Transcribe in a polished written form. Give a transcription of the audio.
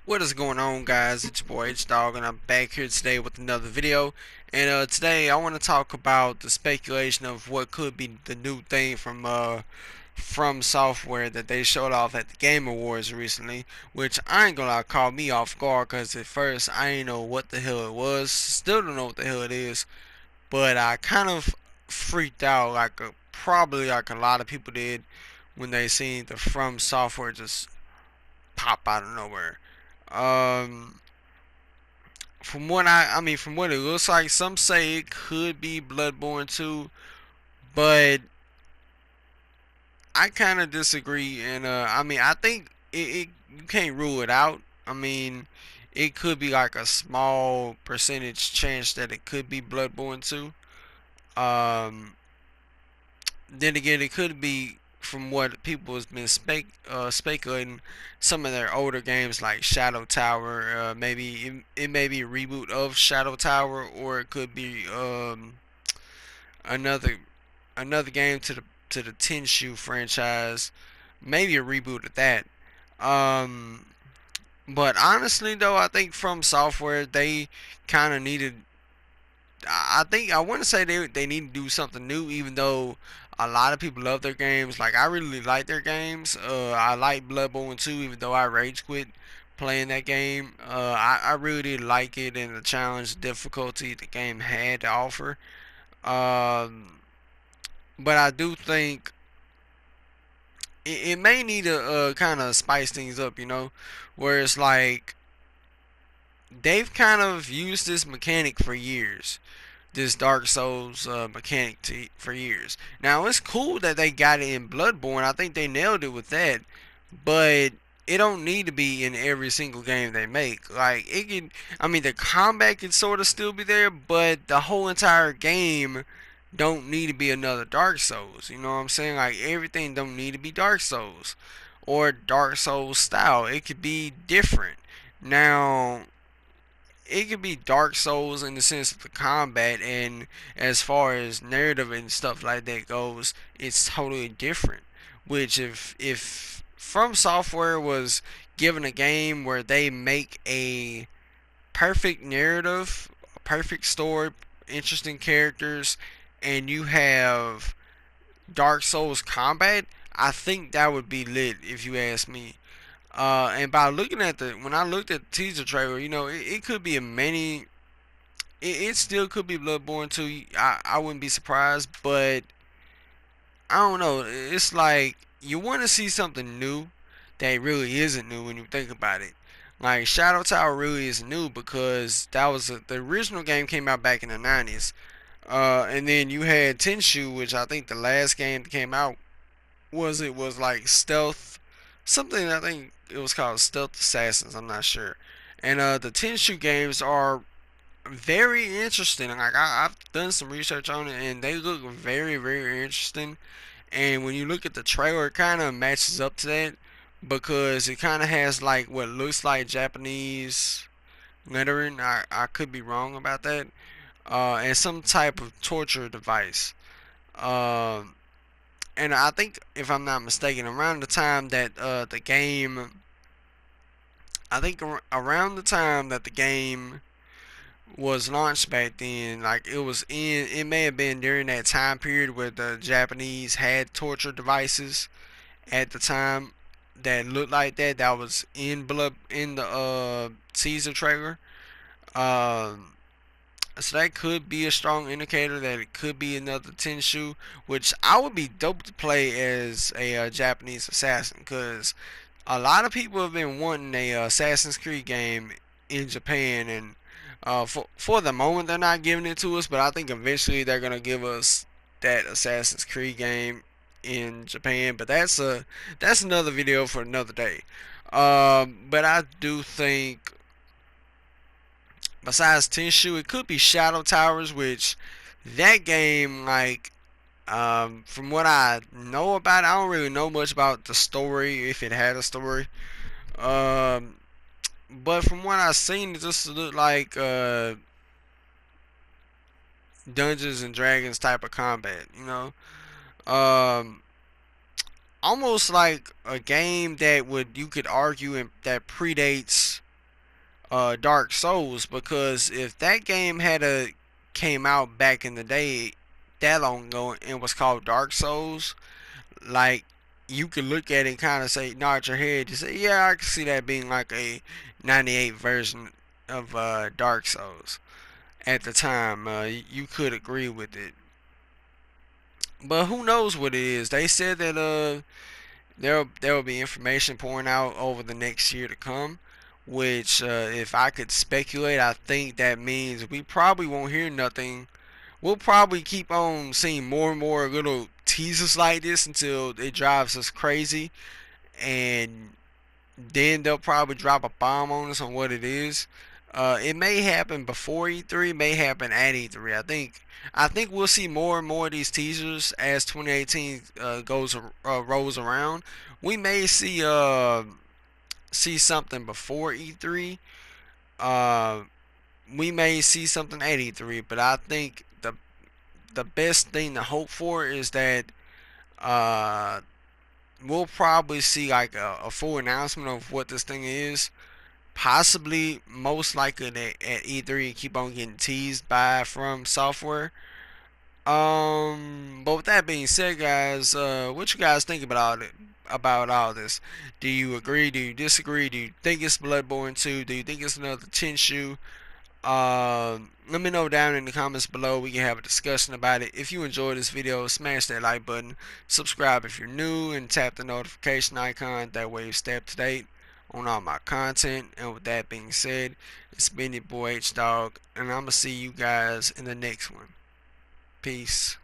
What is going on, guys? It's your boy H Dog, and I'm back here today with another video. And today I want to talk about the speculation of what could be the new thing from software that they showed off at the Game Awards recently. Which I ain't gonna lie, caught me off guard because at first I didn't know what the hell it was. Still don't know what the hell it is, but I kind of freaked out probably like a lot of people did when they seen the From software just pop out of nowhere. Um, from what it looks like, some say it could be Bloodborne 2, but I kind of disagree. And I think you can't rule it out. I mean, it could be like a small percentage chance that it could be Bloodborne 2. Um, then again, it could be from what people has been speculating, some of their older games like Shadow Tower. Maybe it may be a reboot of Shadow Tower, or it could be another another game to the Tenshu franchise. Maybe a reboot of that. Um, but honestly, though, I think From Software they kind of needed. I think I want to say they need to do something new, even though a lot of people love their games. Like I really like their games. I like Bloodborne 2, even though I rage quit playing that game. I really did like it and the challenge, difficulty the game had to offer. Um, but I do think it may need to kind of spice things up, where it's like they've kind of used this mechanic for years, this Dark Souls mechanic for years. Now it's cool that they got it in Bloodborne. I think they nailed it with that, but it don't need to be in every single game they make. Like it can, I mean, the combat can sort of still be there, but the whole entire game don't need to be another Dark Souls. You know what I'm saying? Like everything don't need to be Dark Souls or Dark Souls style. It could be different. Now, it could be Dark Souls in the sense of the combat, and as far as narrative and stuff like that goes, it's totally different. Which if From Software was given a game where they make a perfect narrative, a perfect story, interesting characters, and you have Dark Souls combat, I think that would be lit if you ask me. And by looking at when I looked at the teaser trailer, it could be a many. It still could be Bloodborne 2. I wouldn't be surprised, but I don't know. It's like you want to see something new that really isn't new when you think about it. Like Shadow Tower really is new because the original game came out back in the 90s. And then you had Tenshu, which I think the last game that came out was like stealth something. I think it was called Stealth Assassins. I'm not sure. And the Tenshu games are very interesting. Like I've done some research on it, and they look very very interesting. And when you look at the trailer, it kind of matches up to that because it kind of has like what looks like Japanese lettering. I could be wrong about that. And some type of torture device. Um, and I think if I'm not mistaken, around the time that the game, I think around the time that the game was launched back then, like it may have been during that time period where the Japanese had torture devices at the time that looked like that. That was in the teaser trailer. Um, So that could be a strong indicator that it could be another Tenshu, which I would be dope to play as a Japanese assassin, because a lot of people have been wanting a Assassin's Creed game in Japan, and for the moment they're not giving it to us, but I think eventually they're gonna give us that Assassin's Creed game in Japan. But that's another video for another day. But I do think besides Tenshu, it could be Shadow Towers, which that game, like, from what I know about it, I don't really know much about the story, if it had a story. Um, but from what I've seen, it just looked like Dungeons and Dragons type of combat, Um, almost like a game that would you could argue that predates. Dark Souls, because if that game had came out back in the day that long ago and was called Dark Souls, like, you could look at it and kind of say, nod your head and say, yeah, I can see that being like a 98 version of Dark Souls at the time. You could agree with it, but who knows what it is? They said that there will be information pouring out over the next year to come, which, if I could speculate, I think that means we probably won't hear nothing. We'll probably keep on seeing more and more little teasers like this until it drives us crazy, and then they'll probably drop a bomb on us on what it is. It may happen before E3, may happen at E3. I think we'll see more and more of these teasers as 2018 rolls around. We may see something before E3. Uh, we may see something at E3, but I think the best thing to hope for is that uh, we'll probably see like a full announcement of what this thing is. Possibly, most likely at E3, keep on getting teased by From Software. But with that being said, guys, what you guys think about all this? Do you agree? Do you disagree? Do you think it's Bloodborne 2? Do you think it's another Tenshu? Let me know down in the comments below. We can have a discussion about it. If you enjoyed this video, smash that like button, subscribe if you're new, and tap the notification icon. That way you stay up to date on all my content. And with that being said, it's been your boy H Dog, and I'm gonna see you guys in the next one. Peace.